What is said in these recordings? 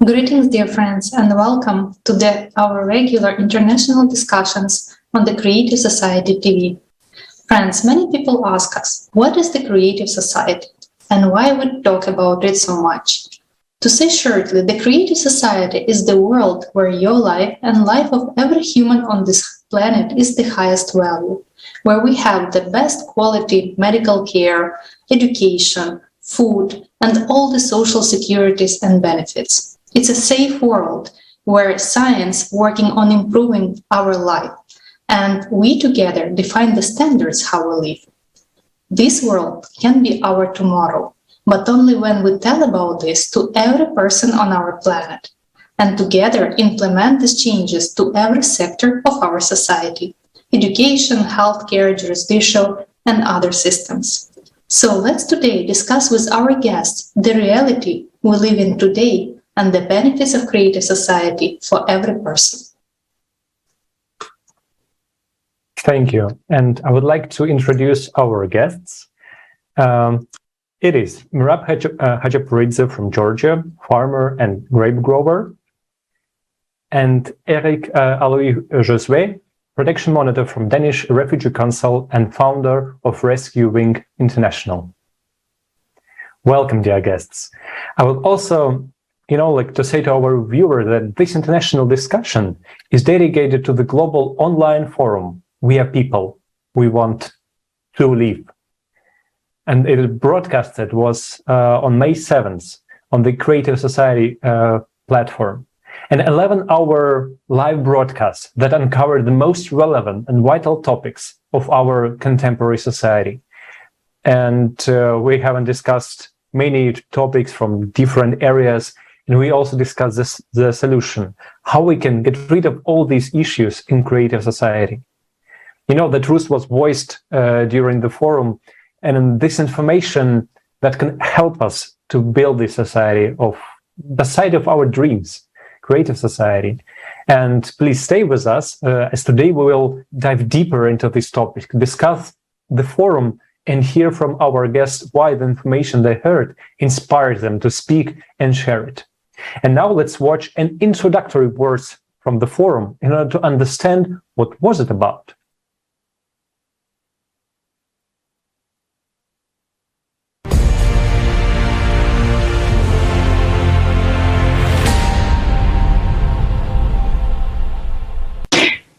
Greetings, dear friends, and welcome to our regular international discussions on the Creative Society TV. Friends, many people ask us, what is the Creative Society and why we talk about it so much? To say shortly, the Creative Society is the world where your life and life of every human on this planet is the highest value, where we have the best quality medical care, education, food, and all the social securities and benefits. It's a safe world where science working on improving our life, and we together define the standards how we live. This world can be our tomorrow, but only when we tell about this to every person on our planet, and together implement these changes to every sector of our society: education, healthcare, judicial, and other systems. So let's today discuss with our guests the reality we live in today and the benefits of Creative Society for every person. Thank you. And I would like to introduce our guests. It is Merab Khachapuridze from Georgia, farmer and grape grower, and Erick Aloise, protection monitor from Danish Refugee Council and founder of Rescue Wing International. Welcome, dear guests. I would also like to say to our viewers that this international discussion is dedicated to the global online forum, We Are People, We Want to Live. And it is broadcasted on May 7th on the Creative Society platform. An 11-hour live broadcast that uncovered the most relevant and vital topics of our contemporary society. And we haven't discussed many topics from different areas. And we also discussed the solution, how we can get rid of all these issues in Creative Society. The truth was voiced during the forum, and this information that can help us to build this society of the side of our dreams, Creative Society. And please stay with us, as today we will dive deeper into this topic, discuss the forum, and hear from our guests why the information they heard inspired them to speak and share it. And now let's watch an introductory words from the forum in order to understand what was it about.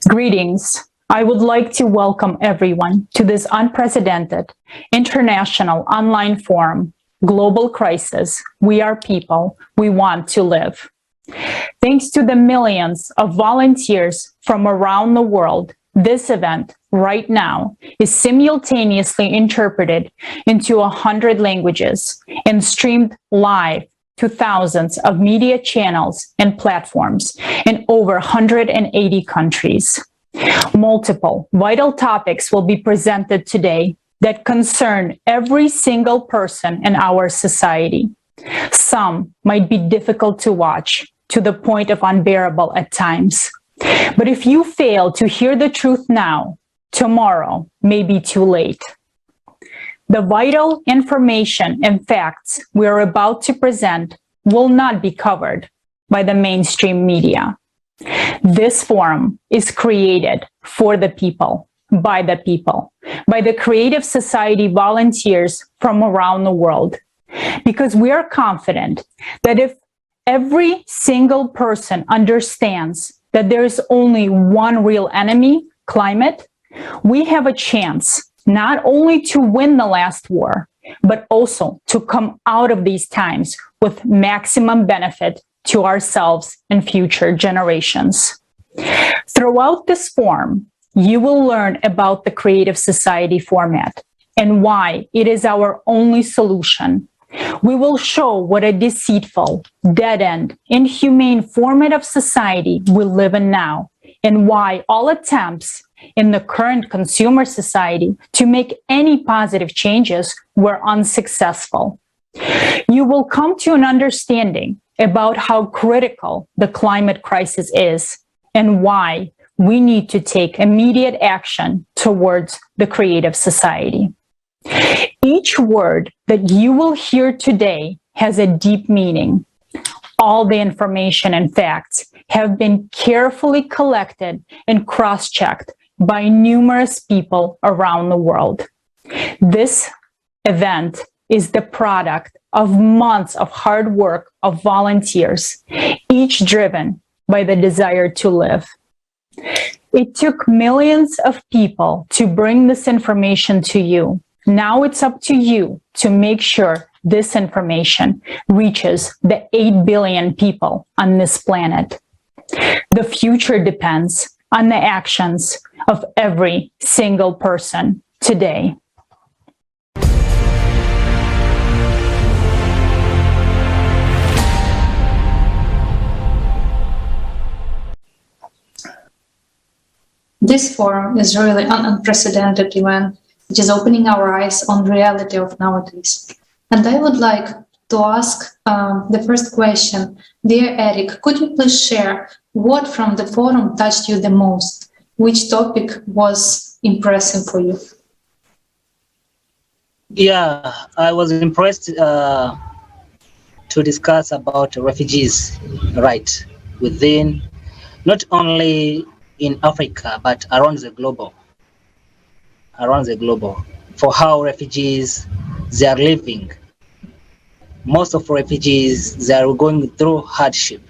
Greetings. I would like to welcome everyone to this unprecedented international online forum, Global Crisis, We Are People, We Want to Live. Thanks to the millions of volunteers from around the world, this event right now is simultaneously interpreted into 100 languages and streamed live to thousands of media channels and platforms in over 180 countries. Multiple vital topics will be presented today that concern every single person in our society. Some might be difficult to watch to the point of unbearable at times. But if you fail to hear the truth now, tomorrow may be too late. The vital information and facts we are about to present will not be covered by the mainstream media. This forum is created for the people, by the Creative Society volunteers from around the world, because we are confident that if every single person understands that there is only one real enemy, climate, we have a chance not only to win the last war, but also to come out of these times with maximum benefit to ourselves and future generations. Throughout this forum, you will learn about the Creative Society format and why it is our only solution. We will show what a deceitful, dead-end, inhumane format of society we live in now, and why all attempts in the current consumer society to make any positive changes were unsuccessful. You will come to an understanding about how critical the climate crisis is and why we need to take immediate action towards the Creative Society. Each word that you will hear today has a deep meaning. All the information and facts have been carefully collected and cross-checked by numerous people around the world. This event is the product of months of hard work of volunteers, each driven by the desire to live. It took millions of people to bring this information to you. Now it's up to you to make sure this information reaches the 8 billion people on this planet. The future depends on the actions of every single person today. This forum is really an unprecedented event, which is opening our eyes on the reality of nowadays. And I would like to ask the first question. Dear Erick, could you please share what from the forum touched you the most? Which topic was impressive for you? Yeah, I was impressed to discuss about refugees' rights within, not only in Africa, but around the globe, for how refugees, they are living. Most of refugees, they are going through hardship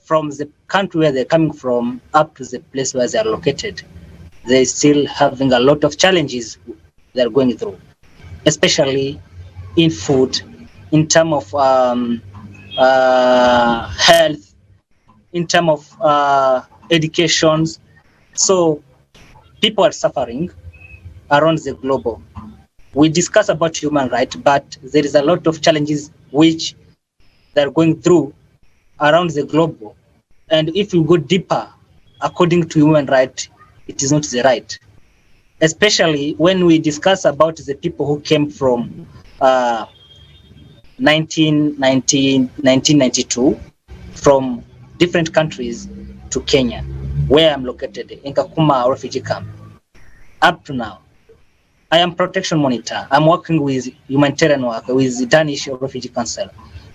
from the country where they're coming from up to the place where they are located. They're still having a lot of challenges they're going through, especially in food, in terms of health, in terms of education. So people are suffering around the globe. We discuss about human rights, but there is a lot of challenges which they're going through around the globe. And if you go deeper, according to human rights, it is not the right. Especially when we discuss about the people who came from 1992 from different countries to Kenya, where I'm located in Kakuma refugee camp. Up to now, I am protection monitor. I'm working with humanitarian work with the Danish Refugee Council.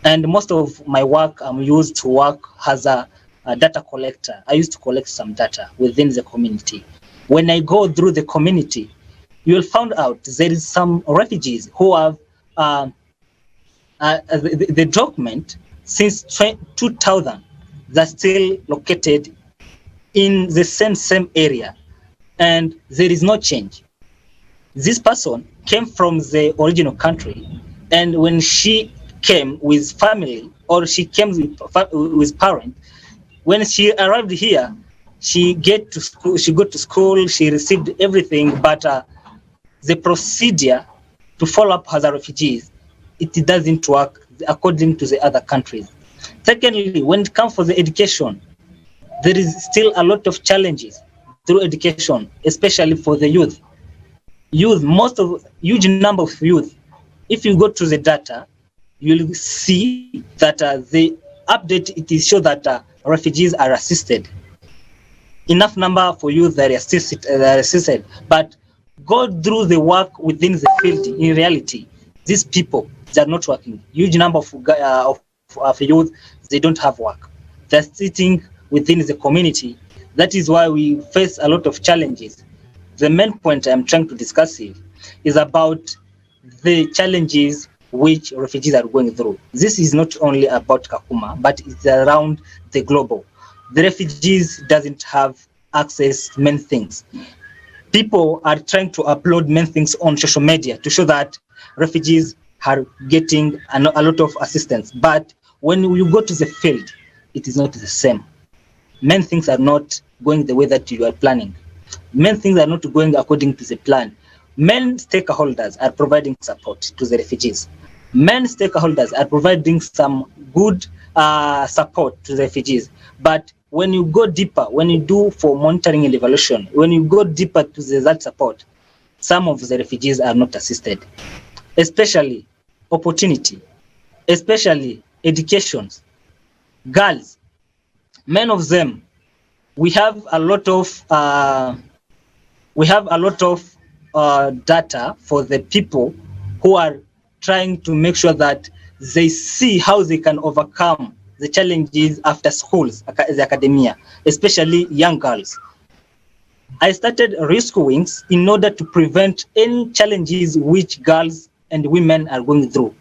And most of my work, I'm used to work as a data collector. I used to collect some data within the community. When I go through the community, you will find out there is some refugees who have the document since 2000 that's still located in the same area, and there is no change. This person came from the original country, and when she came with family or she came with parents, when she arrived here, she got to school, she received everything, but the procedure to follow up as a refugee, it doesn't work according to the other countries. Secondly, when it comes for the education, there is still a lot of challenges through education, especially for the youth. Huge number of youth, if you go to the data, you'll see that the update, it is show that refugees are assisted. Enough number for youth that are assisted, but go through the work within the field. In reality, these people, they are not working. Huge number of youth, they don't have work. They're sitting within the community. That is why we face a lot of challenges. The main point I'm trying to discuss here is about the challenges which refugees are going through. This is not only about Kakuma, but it's around the global. The refugees doesn't have access to many things. People are trying to upload many things on social media to show that refugees are getting a lot of assistance. But when you go to the field, it is not the same. Many things are not going the way that you are planning. Many things are not going according to the plan. Many stakeholders are providing support to the refugees. Many stakeholders are providing some good support to the refugees. But when you go deeper, when you do for monitoring and evaluation, when you go deeper to that support, some of the refugees are not assisted, especially opportunity, especially education, girls. Many of them, we have a lot of data for the people who are trying to make sure that they see how they can overcome the challenges after schools, the academia, especially young girls. I started rescuing in order to prevent any challenges which girls and women are going through,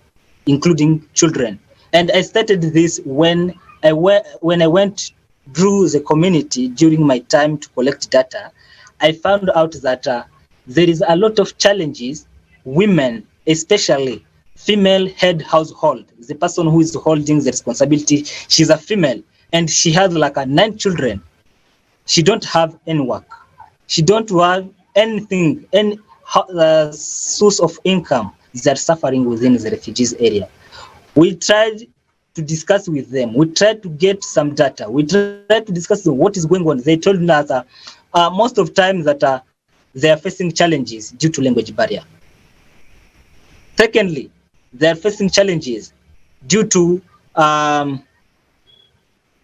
including children. And I started this when I went through the community during my time to collect data. I found out that there is a lot of challenges, women, especially female head household, the person who is holding the responsibility, she's a female and she has like 9 children. She don't have any work. She don't have anything, any source of income. They're suffering within the refugees area. We tried to discuss with them. We tried to get some data. We tried to discuss what is going on. They told us most of the time that they are facing challenges due to language barrier. Secondly, they are facing challenges due to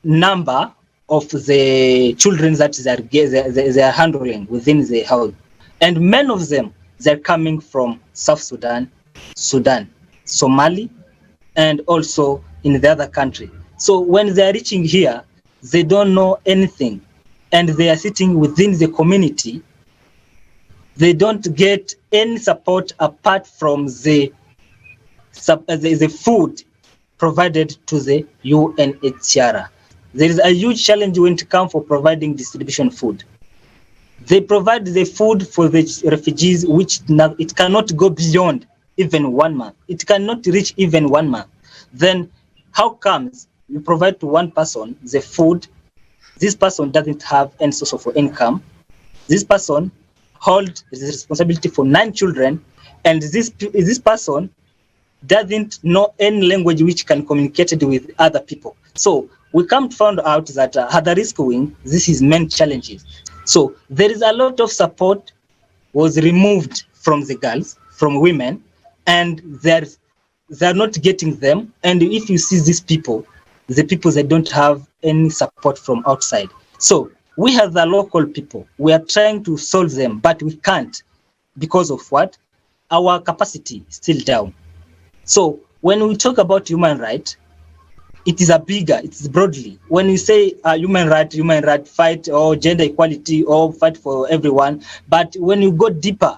number of the children that they are handling within the house. And many of them, they're coming from South Sudan, Somali, and also in the other country. So when they are reaching here, they don't know anything. And they are sitting within the community. They don't get any support apart from the food provided to the UNHCR. There is a huge challenge when it comes for providing distribution food. They provide the food for the refugees, which now it cannot go beyond even 1 month. It cannot reach even 1 month. Then how comes you provide to one person the food? This person doesn't have any source of income. This person holds the responsibility for 9 children, and this person doesn't know any language which can communicate with other people. So we come to find out that the rescuing, this is main challenges. So there is a lot of support was removed from the girls, from women, and they're not getting them. And if you see these people, the people that don't have any support from outside. So we have the local people. We are trying to solve them, but we can't because of what? Our capacity is still down. So when we talk about human rights, it is it's broadly. When you say human right fight or gender equality or fight for everyone, but when you go deeper,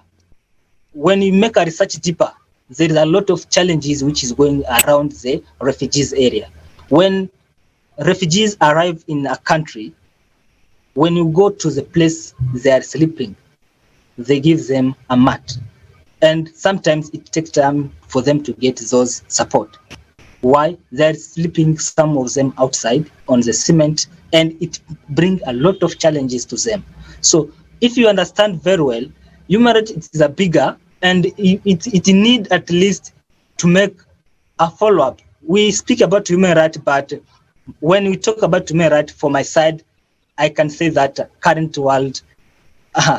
when you make a research deeper, there is a lot of challenges which is going around the refugees area. When refugees arrive in a country, when you go to the place they are sleeping, they give them a mat. And sometimes it takes time for them to get those support. Why? They're sleeping, some of them outside on the cement, and it brings a lot of challenges to them. So if you understand very well, human rights is a bigger, and it need at least to make a follow-up. We speak about human rights, but when we talk about human rights, for my side, I can say that current world,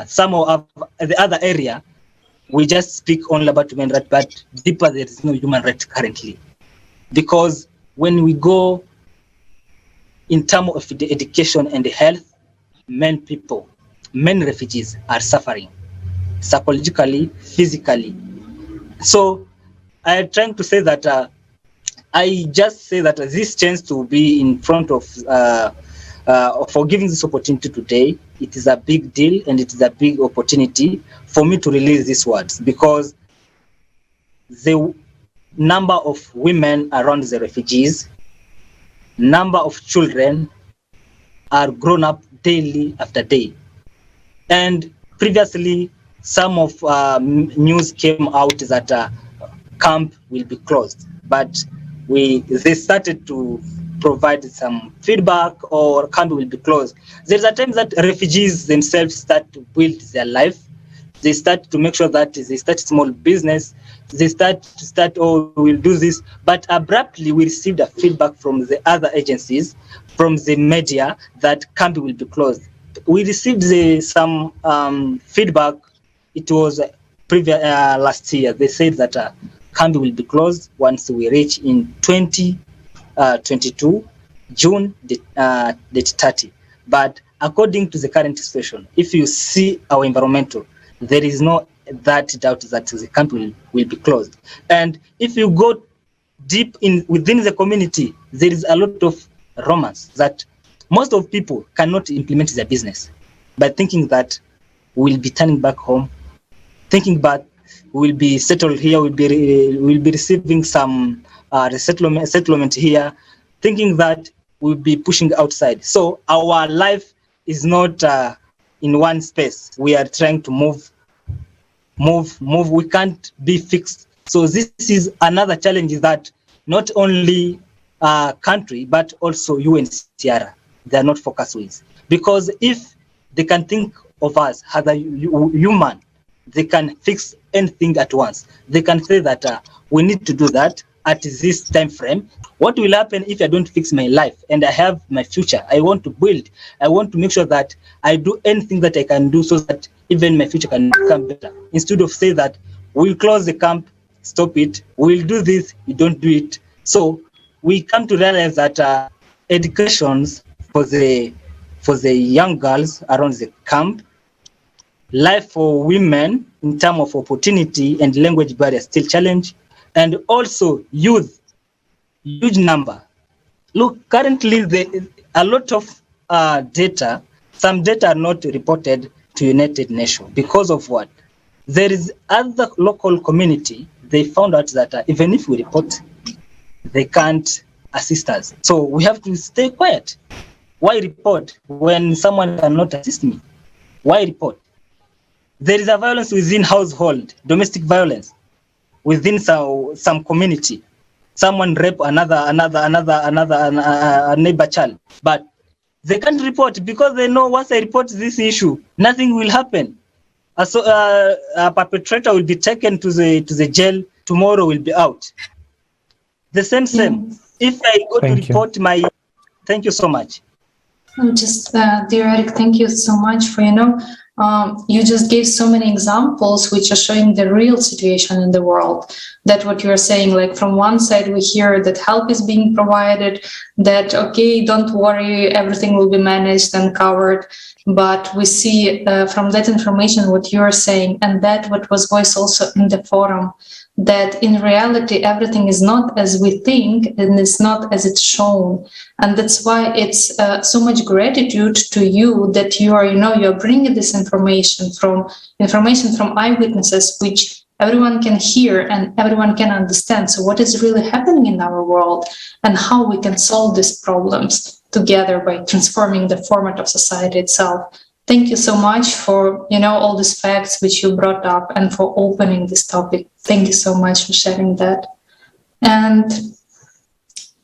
some of the other area, we just speak only about human rights, but deeper there is no human rights currently. Because when we go in terms of the education and the health, many refugees are suffering psychologically, physically. So I'm trying to say that I just say that this chance to be in front of for giving this opportunity today, it is a big deal and it is a big opportunity for me to release these words, because the number of women around the refugees, number of children are grown up daily after day. And previously, some of news came out that camp will be closed, but they started to provide some feedback or camp will be closed. There's a time that refugees themselves start to build their life. They start to make sure that they start small business. They start, oh, we'll do this. But abruptly, we received a feedback from the other agencies, from the media, that camp will be closed. We received some feedback. It was last year. They said that camp will be closed once we reach in 2022, June date 30. But according to the current situation, if you see our environmental, there is no that doubt that the camp will be closed. And if you go deep within the community, there is a lot of romance that most of people cannot implement their business by thinking that we'll be turning back home, thinking that we'll be settled here, we'll be receiving some settlement here, thinking that we'll be pushing outside. So our life is not in one space. We are trying to move. We can't be fixed. So this is another challenge, is that not only country, but also UNHCR, they are not focused with. Because if they can think of us as a human, they can fix anything at once. They can say that we need to do that at this time frame. What will happen if I don't fix my life and I have my future? I want to build. I want to make sure that I do anything that I can do so that even my future can become better. Instead of say that we'll close the camp, stop it, we'll do this, you don't do it. So we come to realize that educations for the young girls around the camp, life for women in terms of opportunity and language barrier still challenge, and also youth, huge number. Look, currently a lot of data, some data are not reported to United Nations because of what? There is other local community, they found out that even if we report, they can't assist us. So we have to stay quiet. Why report when someone cannot assist me? Why report? There is a violence within household, domestic violence within some community. Someone rape another neighbor child, but they can't report because they know once I report this issue, nothing will happen. So a perpetrator will be taken to the jail. Tomorrow will be out. The same. If I go to report my, thank you so much. Just, dear Erick, thank you so much for, you just gave so many examples which are showing the real situation in the world. That what you're saying, like from one side we hear that help is being provided, that, okay, don't worry, everything will be managed and covered. But we see from that information what you're saying, and that what was voiced also in the forum, that in reality everything is not as we think and it's not as it's shown. And that's why it's so much gratitude to you that you are, you're bringing this information from eyewitnesses, which everyone can hear and everyone can understand. So what is really happening in our world and how we can solve these problems together by transforming the format of society itself. Thank you so much for, all these facts which you brought up and for opening this topic. Thank you so much for sharing that. And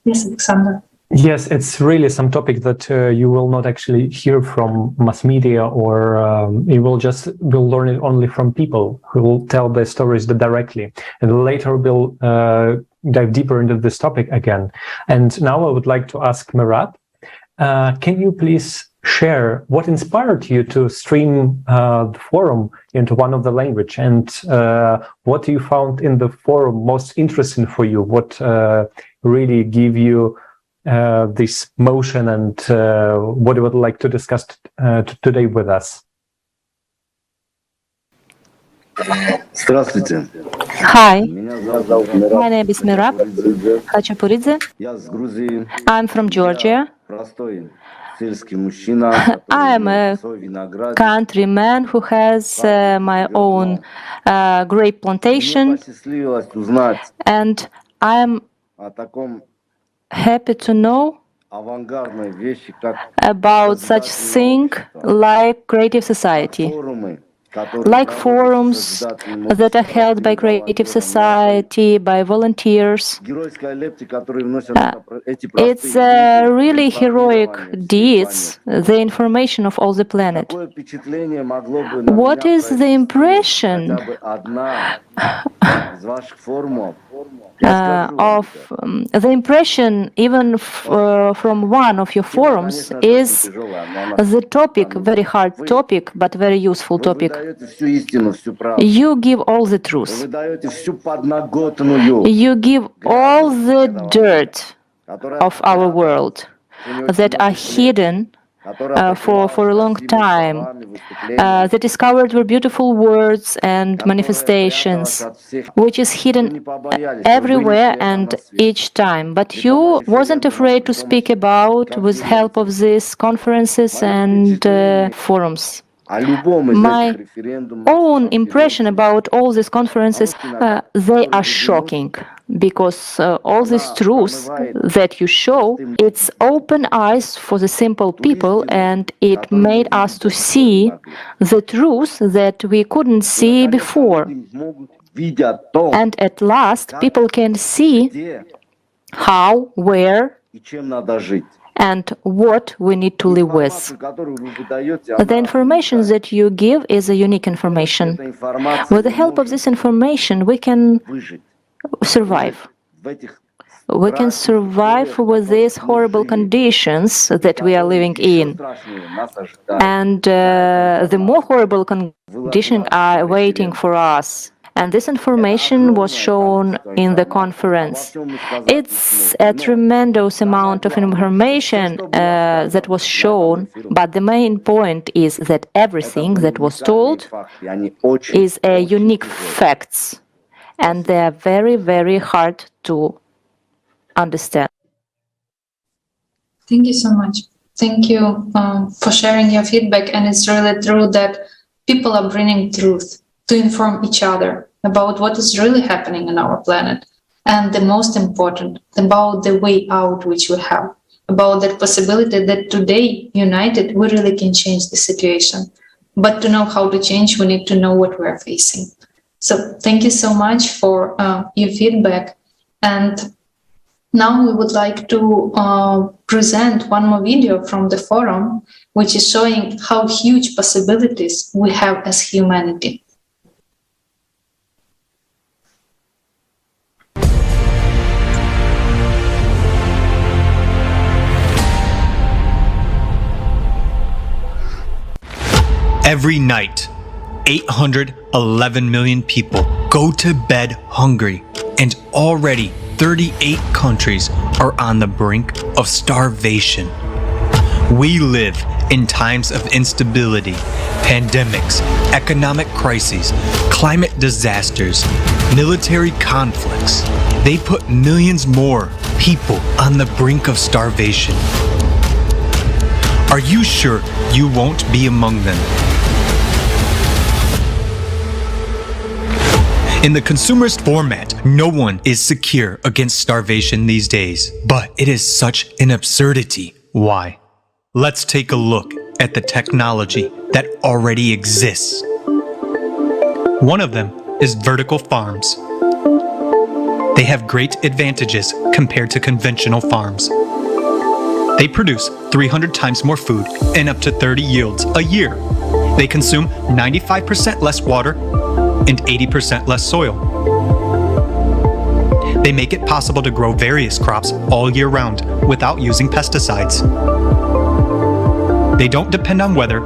yes, Alexander. Yes, it's really some topic that you will not actually hear from mass media, or you will learn it only from people who will tell their stories directly. And later we'll dive deeper into this topic again. And now I would like to ask Merab, can you please share what inspired you to stream the forum into one of the language, and what you found in the forum most interesting for you? What really gave you this motion, and what you would like to discuss today with us? Здравствуйте. Hi, my name is Merab Khachapuridze. I'm from Georgia. I am a countryman who has my own grape plantation, and I am happy to know about such thing like creative society, like forums that are held by creative society, by volunteers. It's really heroic deeds, the information of all the planet. What is the impression the impression even from one of your forums is the topic, very hard topic, but very useful topic. You give all the truth. You give all the dirt of our world that are hidden for a long time. They discovered were beautiful words and manifestations, which is hidden everywhere and each time. But you wasn't afraid to speak about with help of these conferences and forums. My own impression about all these conferences, they are shocking, because all these truths that you show, it's open eyes for the simple people, and it made us to see the truths that we couldn't see before. And at last, people can see how, where, and what we need to live with. The information that you give is a unique information. With the help of this information, we can survive. We can survive with these horrible conditions that we are living in. And the more horrible conditions are waiting for us. And this information was shown in the conference. It's a tremendous amount of information that was shown, but the main point is that everything that was told is a unique facts, and they are very, very hard to understand. Thank you so much. Thank you for sharing your feedback. And it's really true that people are bringing truth to inform each other about what is really happening on our planet. And the most important, about the way out which we have, about that possibility that today, united, we really can change the situation. But to know how to change, we need to know what we are facing. So thank you so much for your feedback. And now we would like to present one more video from the forum, which is showing how huge possibilities we have as humanity. Every night, 811 million people go to bed hungry, and already 38 countries are on the brink of starvation. We live in times of instability, pandemics, economic crises, climate disasters, military conflicts. They put millions more people on the brink of starvation. Are you sure you won't be among them? In the consumerist format, no one is secure against starvation these days. But it is such an absurdity. Why? Let's take a look at the technology that already exists. One of them is vertical farms. They have great advantages compared to conventional farms. They produce 300 times more food and up to 30 yields a year. They consume 95% less water and 80% less soil. They make it possible to grow various crops all year round without using pesticides. They don't depend on weather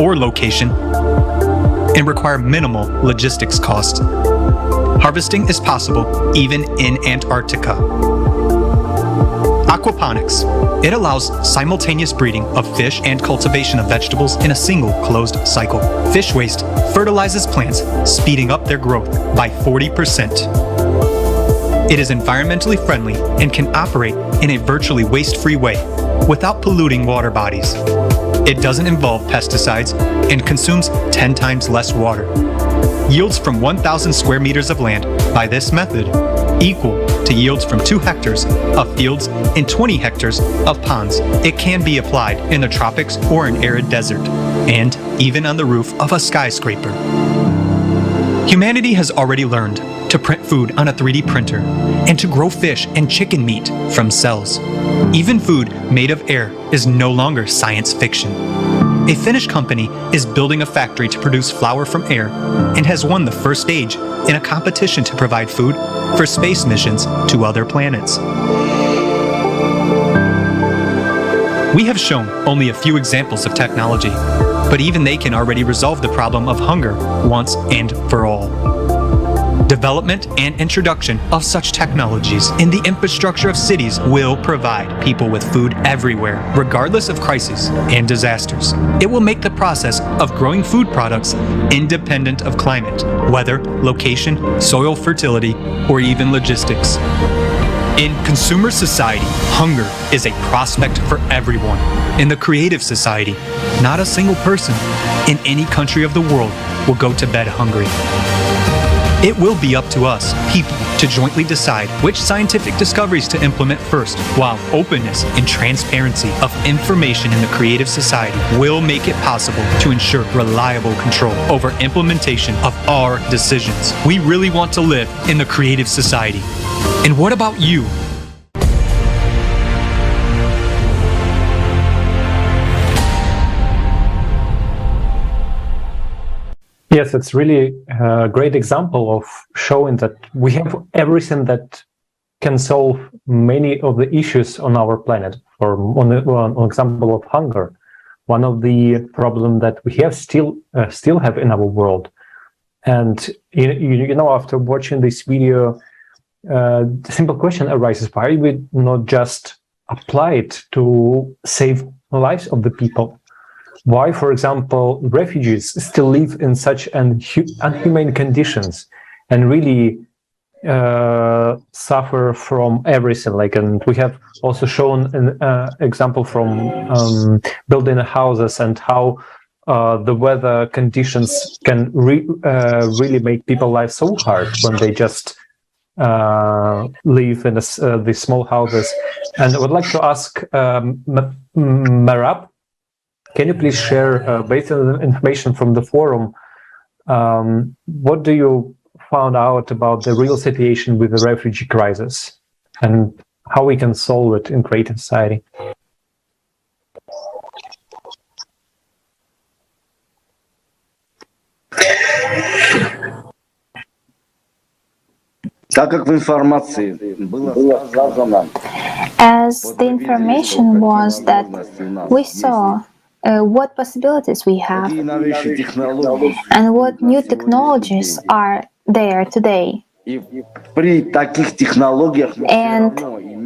or location and require minimal logistics cost. Harvesting is possible even in Antarctica. Aquaponics. It allows simultaneous breeding of fish and cultivation of vegetables in a single closed cycle. Fish waste fertilizes plants, speeding up their growth by 40%. It is environmentally friendly and can operate in a virtually waste-free way without polluting water bodies. It doesn't involve pesticides and consumes 10 times less water. Yields from 1,000 square meters of land by this method equal to yields from 2 hectares of fields and 20 hectares of ponds. It can be applied in the tropics or an arid desert, and even on the roof of a skyscraper. Humanity has already learned to print food on a 3D printer and to grow fish and chicken meat from cells. Even food made of air is no longer science fiction. A Finnish company is building a factory to produce flour from air and has won the first stage in a competition to provide food for space missions to other planets. We have shown only a few examples of technology, but even they can already resolve the problem of hunger once and for all. Development and introduction of such technologies in the infrastructure of cities will provide people with food everywhere, regardless of crises and disasters. It will make the process of growing food products independent of climate, weather, location, soil fertility, or even logistics. In consumer society, hunger is a prospect for everyone. In the creative society, not a single person in any country of the world will go to bed hungry. It will be up to us, people, to jointly decide which scientific discoveries to implement first, while openness and transparency of information in the creative society will make it possible to ensure reliable control over implementation of our decisions. We really want to live in the creative society. And what about you? Yes, it's really a great example of showing that we have everything that can solve many of the issues on our planet. For one example of hunger, one of the problems that we have still have in our world. And you know, after watching this video, the simple question arises: why we not just apply it to save lives of the people? Why, for example, refugees still live in such inhumane conditions and really suffer from everything? Like, and we have also shown an example from building houses and how the weather conditions can really make people's lives so hard when they just live in these small houses. And I would like to ask Merab, can you please share, based on the information from the forum, what do you found out about the real situation with the refugee crisis and how we can solve it in creative society? As the information was that we saw what possibilities we have and what new technologies are there today. And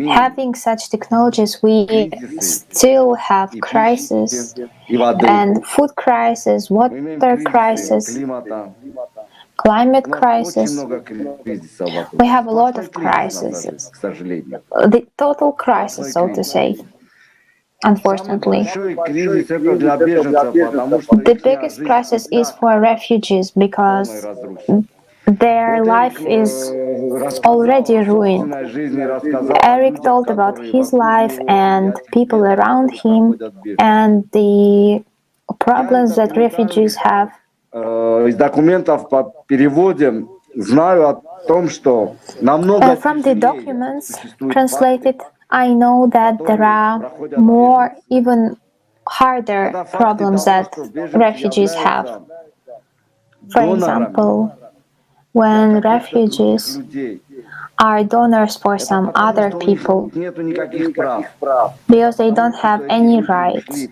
having such technologies, we still have crisis and food crisis, water crisis, climate crisis. We have a lot of crises. The total crisis, so to say. Unfortunately, the biggest crisis is for refugees because their life is already ruined. Erick told about his life and people around him and the problems that refugees have. From the documents translated, I know that there are more, even harder problems that refugees have. For example, when refugees are donors for some other people, because they don't have any rights,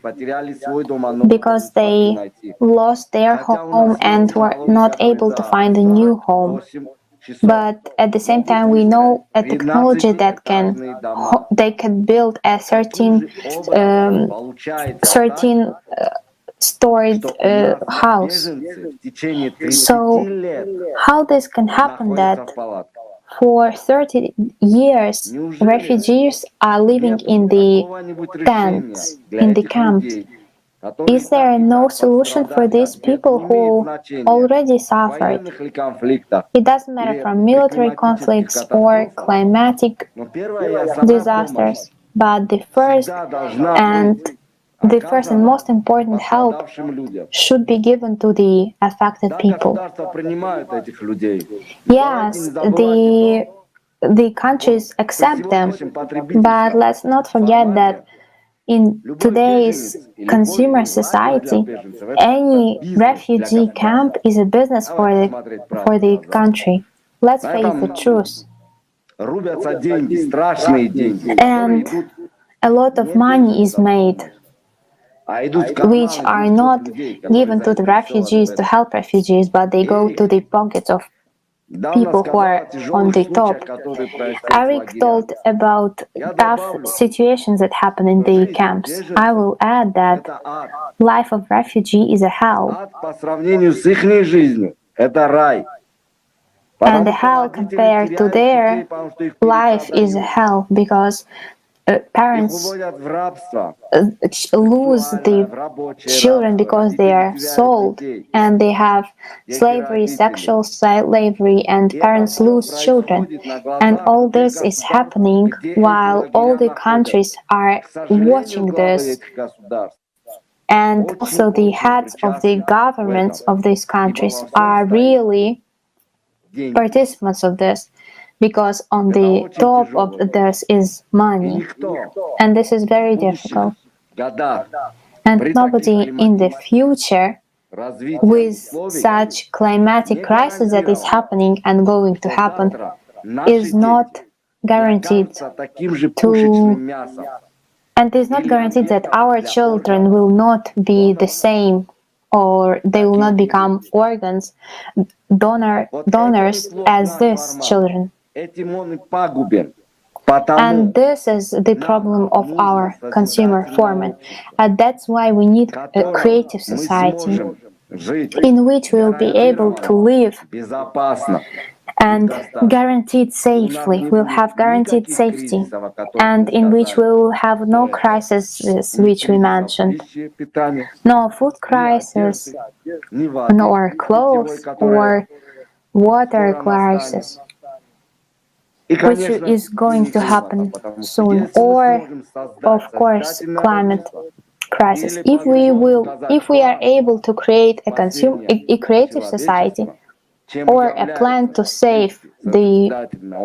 because they lost their home and were not able to find a new home. But at the same time, we know a technology that they can build a certain stored house. So how this can happen that for 30 years refugees are living in the tents, in the camp? Is there no solution for these people who already suffered? It doesn't matter from military conflicts or climatic disasters, but the first and most important help should be given to the affected people. Yes, the countries accept them, but let's not forget that in today's consumer society, any refugee camp is a business for the country. Let's face the truth. And a lot of money is made, which are not given to the refugees to help refugees, but they go to the pockets of people who are on the top. Erick told about tough situations that happen in the camps. I will add that life of refugee is a hell. And the hell compared to their life is a hell because parents lose the children because they are sold, and they have slavery, sexual slavery, and parents lose children. And all this is happening while all the countries are watching this. And also the heads of the governments of these countries are really participants of this, because on the top of this is money, and this is very difficult. And nobody in the future, with such climatic crisis that is happening and going to happen, is not guaranteed to, and is not guaranteed that our children will not be the same, or they will not become organs donors as these children. And this is the problem of our consumer format. And that's why we need a creative society in which we will be able to live and guaranteed safely. We'll have guaranteed safety, and in which we will have no crises which we mentioned. No food crisis, nor clothes, or water crisis, which is going to happen soon, or of course climate crisis. If we are able to create a creative society, or a plan to save the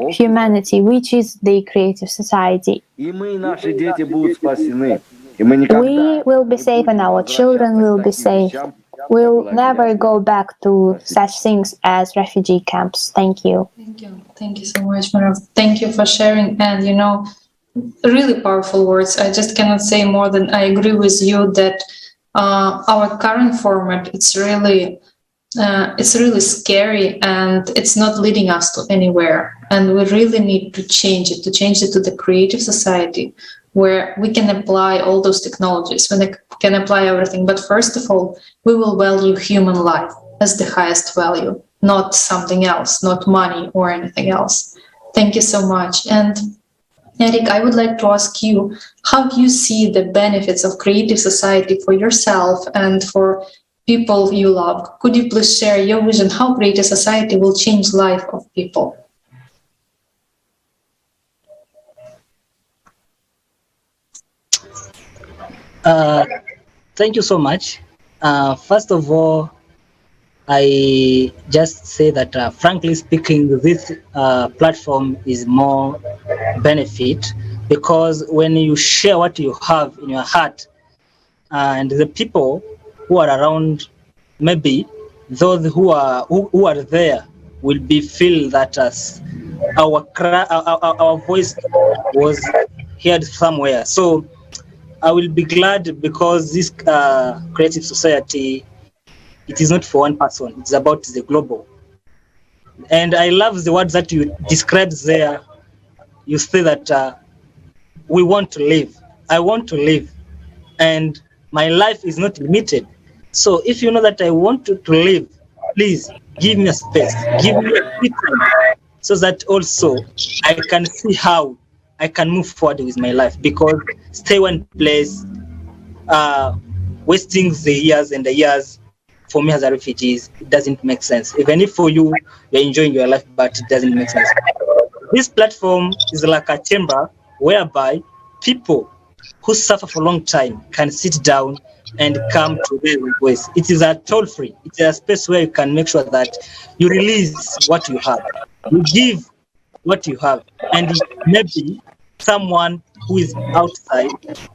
humanity, which is the creative society, we will be safe and our children will be safe. We'll never go back to such things as refugee camps. Thank you. Thank you so much, Merab. Thank you for sharing, and really powerful words. I just cannot say more than I agree with you that our current format, it's really scary, and it's not leading us to anywhere. And we really need to change it to the creative society, where we can apply all those technologies, when they can apply everything. But first of all, we will value human life as the highest value, not something else, not money or anything else. Thank you so much. And Erick, I would like to ask you, how do you see the benefits of creative society for yourself and for people you love? Could you please share your vision how creative society will change life of people? Thank you so much. First of all, I just say that frankly speaking, this platform is more benefit, because when you share what you have in your heart, and the people who are around, maybe those who are there will be feel that our voice was heard somewhere. So I will be glad, because this creative society, it is not for one person, it's about the global. And I love the words that you described there. You say that we want to live. I want to live, and my life is not limited. So if you know that I want to live, please give me a space, give me a free time, so that also I can see how I can move forward with my life. Because stay one place, wasting the years and the years, for me as a refugee, it doesn't make sense. Even if for you, you're enjoying your life, but it doesn't make sense. This platform is like a chamber whereby people who suffer for a long time can sit down and come to their voice. It is a toll-free. It's a space where you can make sure that you release what you have, you give what you have, and maybe someone who is outside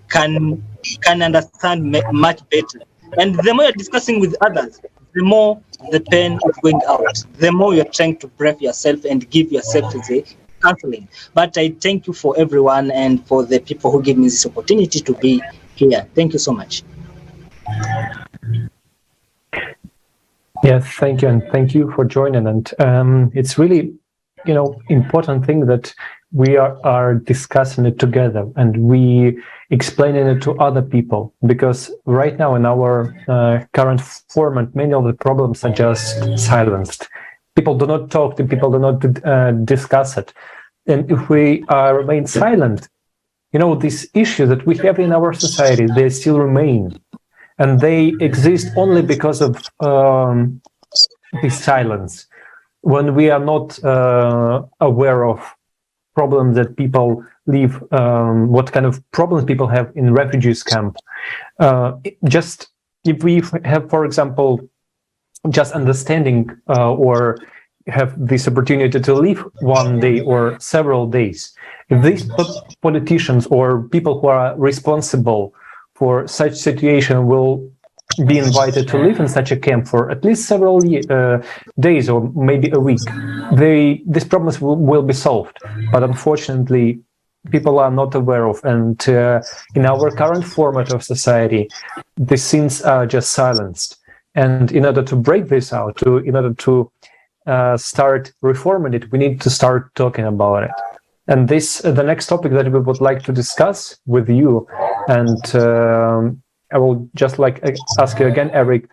can understand much better. And the more you're discussing with others, the more the pain is going out, the more you're trying to brave yourself and give yourself the counseling. But I thank you for everyone and for the people who give me this opportunity to be here. Thank you so much. Yes, thank you, and thank you for joining. And it's really, important thing that we are discussing it together and we explaining it to other people, because right now in our current format, many of the problems are just silenced. People do not talk, people do not discuss it. And if we remain silent, these issues that we have in our society, they still remain. And they exist only because of this silence. When we are not aware of problems that people live, what kind of problems people have in refugees camp. Just if we have, for example, just understanding or have this opportunity to live one day or several days, if these politicians or people who are responsible for such situation will be invited to live in such a camp for at least several days or maybe a week, these problems will be solved. But unfortunately, people are not aware of, and in our current format of society, these things are just silenced. And in order to break this out, in order to start reforming it, we need to start talking about it. And the next topic that we would like to discuss with you, and I will just ask you again, Erick,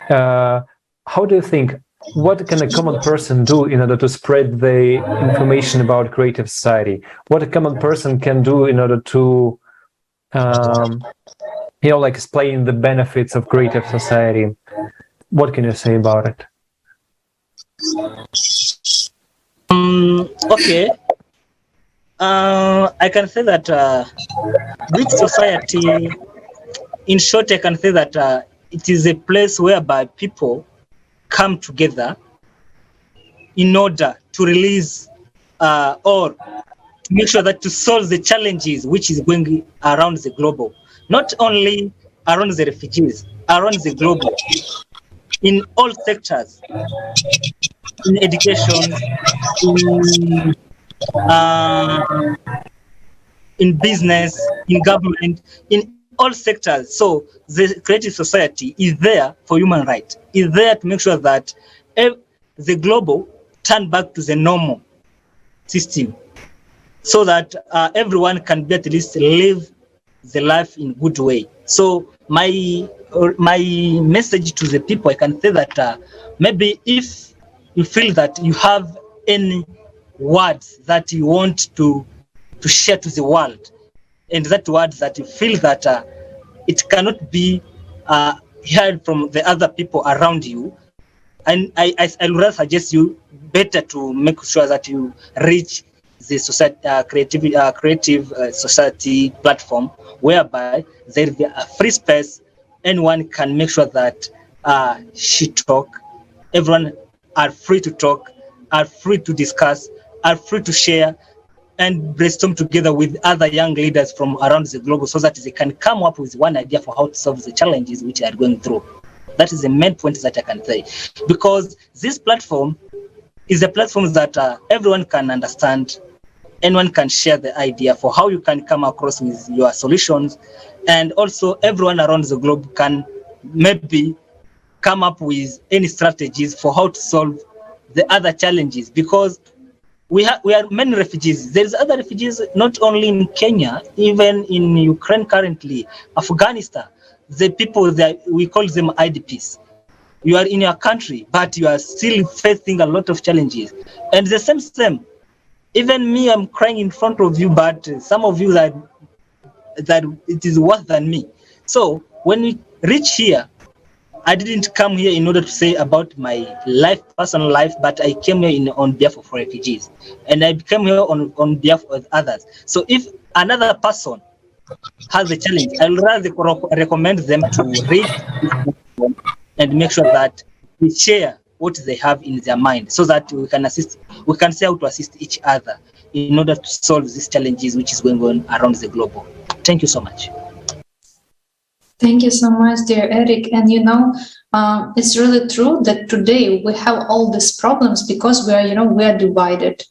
how do you think, what can a common person do in order to spread the information about creative society? What a common person can do in order to, explain the benefits of creative society? What can you say about it? Okay. I can say that Greek society, in short, I can say that it is a place whereby people come together in order to release or to make sure that to solve the challenges which is going around the globe, not only around the refugees, around the globe, in all sectors, in education, in business, in government, in all sectors. So the creative society is there for human rights, is there to make sure that the global turn back to the normal system, so that everyone can be at least live the life in good way. So my message to the people, I can say that maybe if you feel that you have any words that you want to share to the world, and that words that you feel that it cannot be heard from the other people around you, and I would rather suggest you better to make sure that you reach the society, creative society platform, whereby there is a free space. Anyone can make sure that she talk. Everyone are free to talk, are free to discuss, are free to share, and brainstorm together with other young leaders from around the globe, so that they can come up with one idea for how to solve the challenges which they are going through. That is the main point that I can say, because this platform is a platform that everyone can understand, anyone can share the idea for how you can come across with your solutions, and also everyone around the globe can maybe come up with any strategies for how to solve the other challenges, because we are many refugees. There's other refugees not only in Kenya, even in Ukraine currently, Afghanistan. The people that we call them IDPs. You are in your country, but you are still facing a lot of challenges. And the same. Even me, I'm crying in front of you, but some of you that it is worse than me. So when we reach here, I didn't come here in order to say about my life, personal life, but I came here on behalf of refugees, and I came here on behalf of others. So if another person has a challenge, I would rather recommend them to read this and make sure that we share what they have in their mind, so that we can say how to assist each other in order to solve these challenges which is going on around the globe. Thank you so much. Thank you so much, dear Erick. And it's really true that today we have all these problems because we are divided.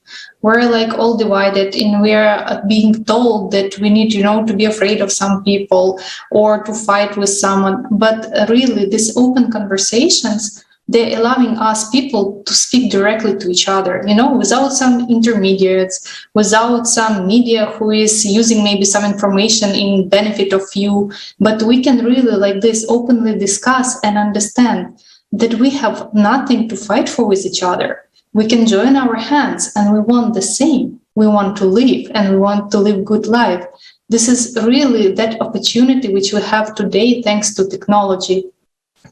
We're all divided, and we are being told that we need, to be afraid of some people or to fight with someone. But really, these open conversations They're allowing us people to speak directly to each other, without some intermediates, without some media who is using maybe some information in benefit of you. But we can really like this openly discuss and understand that we have nothing to fight for with each other. We can join our hands and we want the same. We want to live and we want to live good life. This is really that opportunity which we have today thanks to technology.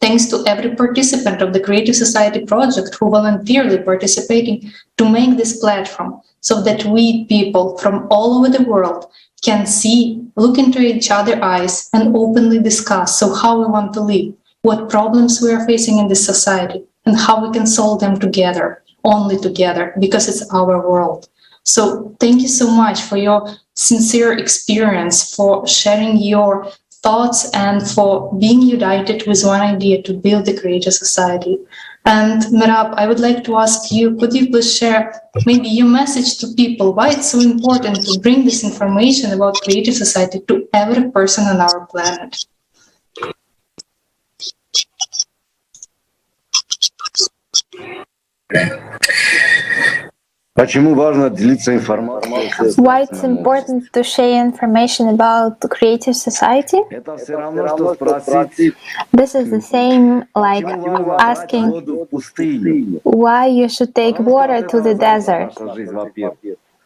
Thanks to every participant of the Creative Society project who voluntarily participating to make this platform so that we people from all over the world can see, look into each other's eyes and openly discuss how we want to live, what problems we are facing in this society and how we can solve them together, only together, because it's our world. So thank you so much for your sincere experience, for sharing your thoughts and for being united with one idea to build the Creative Society. And Merab, I would like to ask you, could you please share maybe your message to people, why it's so important to bring this information about Creative Society to every person on our planet? Why it's important to share information about the Creative Society? This is the same like asking why you should take water to the desert.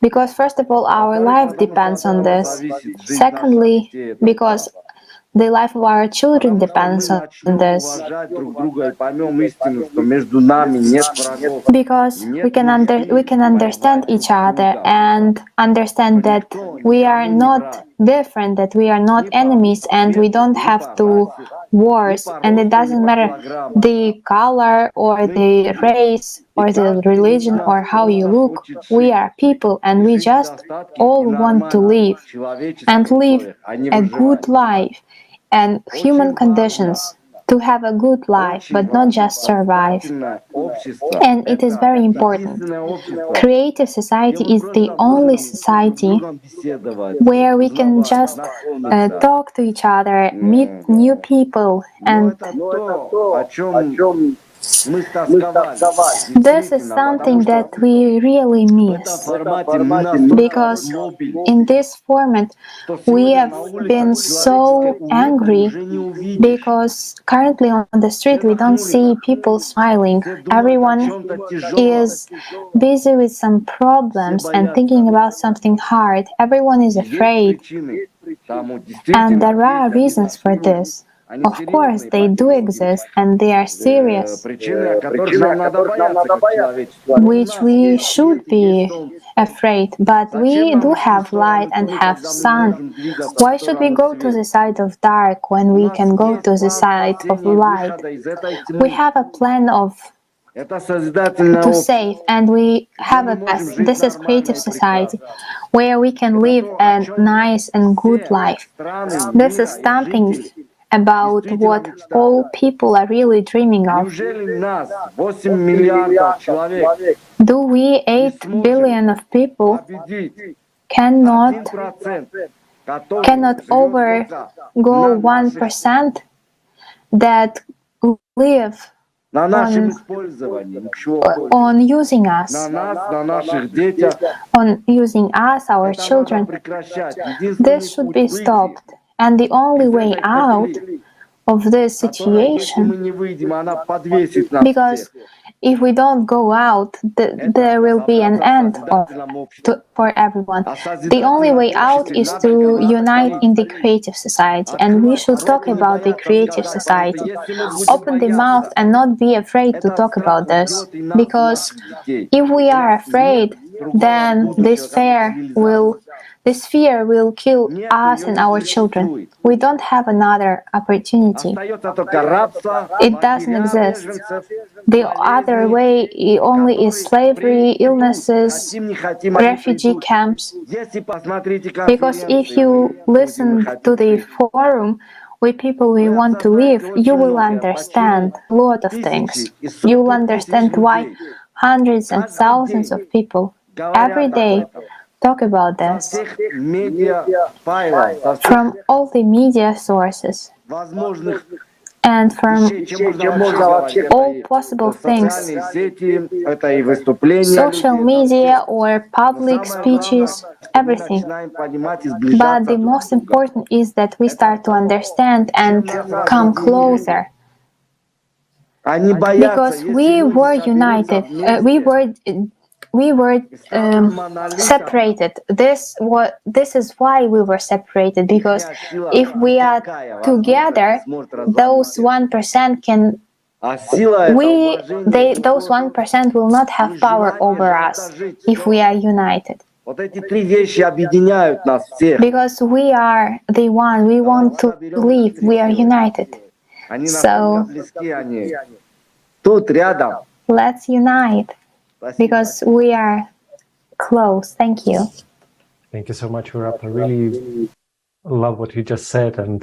Because first of all, our life depends on this. Secondly, because the life of our children depends on this. Because we can understand each other and understand that we are not different, that we are not enemies, and we don't have to wars. And it doesn't matter the color or the race or the religion or how you look. We are people, and we just all want to live and live a good life and human conditions to have a good life, but not just survive. And it is very important. Creative Society is the only society where we can just talk to each other, meet new people, and this is something that we really miss, because in this format we have been so angry because currently on the street we don't see people smiling. Everyone is busy with some problems and thinking about something hard. Everyone is afraid, and there are reasons for this. Of course, they do exist and they are serious, which we should be afraid, but we do have light and have sun. Why should we go to the side of dark when we can go to the side of light? We have a plan to save, and we have a path. This is Creative Society, where we can live a nice and good life. This is something about what all people are really dreaming of. Do we, 8 billion of people, cannot overgo 1% that live on using us, our children? This should be stopped. And the only way out of this situation, because if we don't go out, there will be an end for everyone. The only way out is to unite in the Creative Society, and we should talk about the Creative Society. Open the mouth and not be afraid to talk about this, because if we are afraid, then this fear will kill us and our children. We don't have another opportunity. It doesn't exist. The other way only is slavery, illnesses, refugee camps. Because if you listen to the forum with people we want to live, you will understand a lot of things. You will understand why hundreds and thousands of people every day talk about this from all the media sources. and from all possible things, social media or public speeches, everything. But the most important is that we start to understand and come closer. Because we were united, we were separated. This is why we were separated. Because if we are together, those 1% can. Those 1% will not have power over us if we are united. Because we are the one. We want to live. We are united. So let's unite because we are close. Thank you. Thank you so much, Merab. I really love what you just said and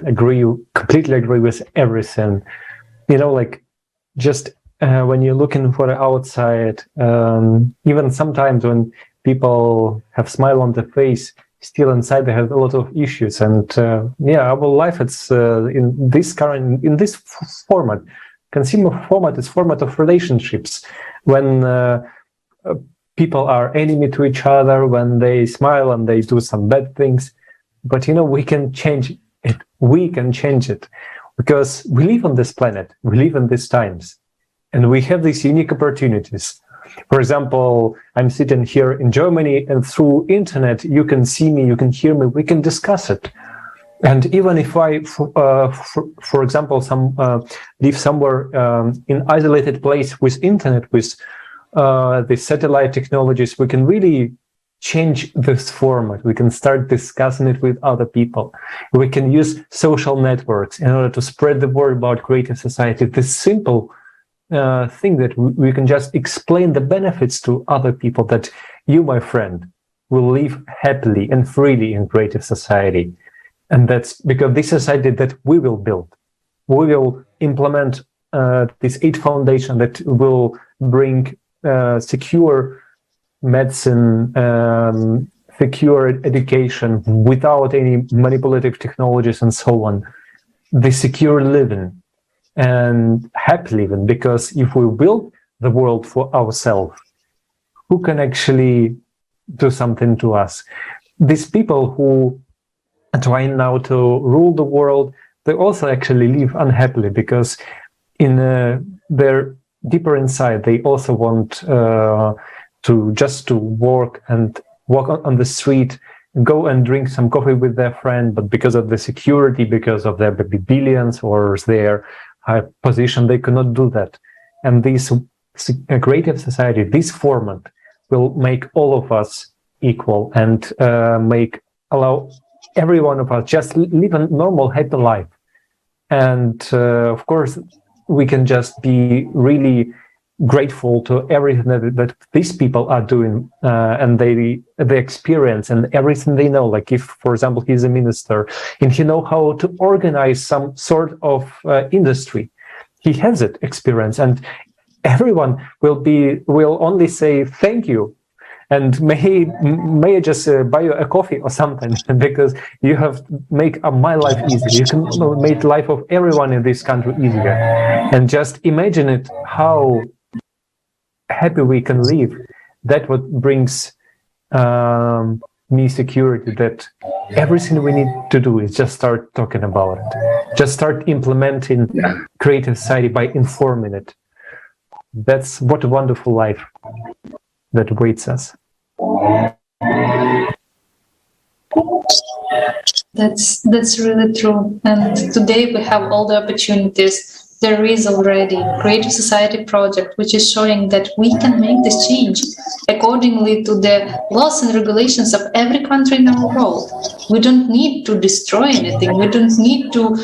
completely agree with everything. You know, like just when you're looking for the outside, even sometimes when people have smile on their face, still inside they have a lot of issues. And our life, it's in this format, consumer format, is format of relationships. When people are enemy to each other, when they smile and they do some bad things. But we can change it. We can change it because we live on this planet. We live in these times, and we have these unique opportunities. For example, I'm sitting here in Germany, and through internet, you can see me, you can hear me, we can discuss it. And even if I, for example, live somewhere in isolated place with internet, with the satellite technologies, we can really change this format. We can start discussing it with other people. We can use social networks in order to spread the word about creative society. This simple thing that we can just explain the benefits to other people, that you, my friend, will live happily and freely in creative society. And that's because this society that we will build. We will implement this 8 foundation that will bring secure medicine, secure education without any manipulative technologies and so on. The secure living and happy living, because if we build the world for ourselves, who can actually do something to us? These people who are trying now to rule the world, they also actually live unhappily, because in their deeper inside, they also want to walk on the street, go and drink some coffee with their friend, but because of the security, because of their billions or their high position, they cannot do that. And this creative society, this format, will make all of us equal and allow every one of us just live a normal, happy life. And of course, we can just be really grateful to everything that these people are doing, and the experience and everything they know. Like if, for example, he's a minister and he knows how to organize some sort of industry, he has that experience, and everyone will only say thank you. And may I just buy you a coffee or something, because you have make my life easier. You can make life of everyone in this country easier. And just imagine it, how happy we can live. That what brings me security, that everything we need to do is just start talking about it. Just start implementing creative society by informing it. That's what a wonderful life that awaits us. That's really true. And today we have all the opportunities. There is already Creative Society project, which is showing that we can make this change accordingly to the laws and regulations of every country in our world. We don't need to destroy anything. We don't need to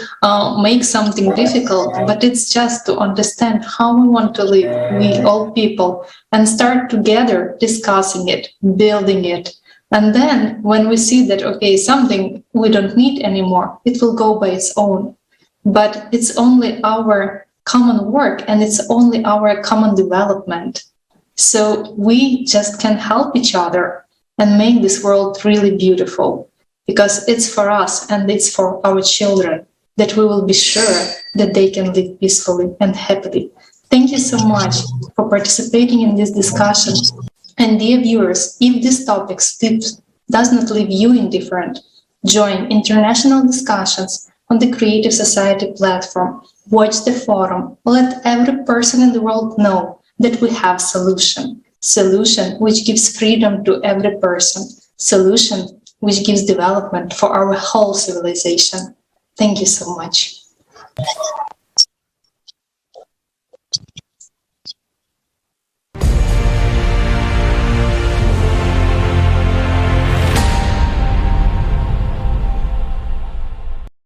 make something difficult, but it's just to understand how we want to live, we all people, and start together discussing it, building it. And then when we see that, okay, something we don't need anymore, it will go by its own. But it's only our common work, and it's only our common development. So we just can help each other and make this world really beautiful, because it's for us and it's for our children. that we will be sure that they can live peacefully and happily. Thank you so much for participating in this discussion. And dear viewers, if this topic does not leave you indifferent, join international discussions on the Creative Society platform. Watch the forum. Let every person in the world know that we have solution which gives freedom to every person, solution which gives development for our whole civilization. Thank you so much.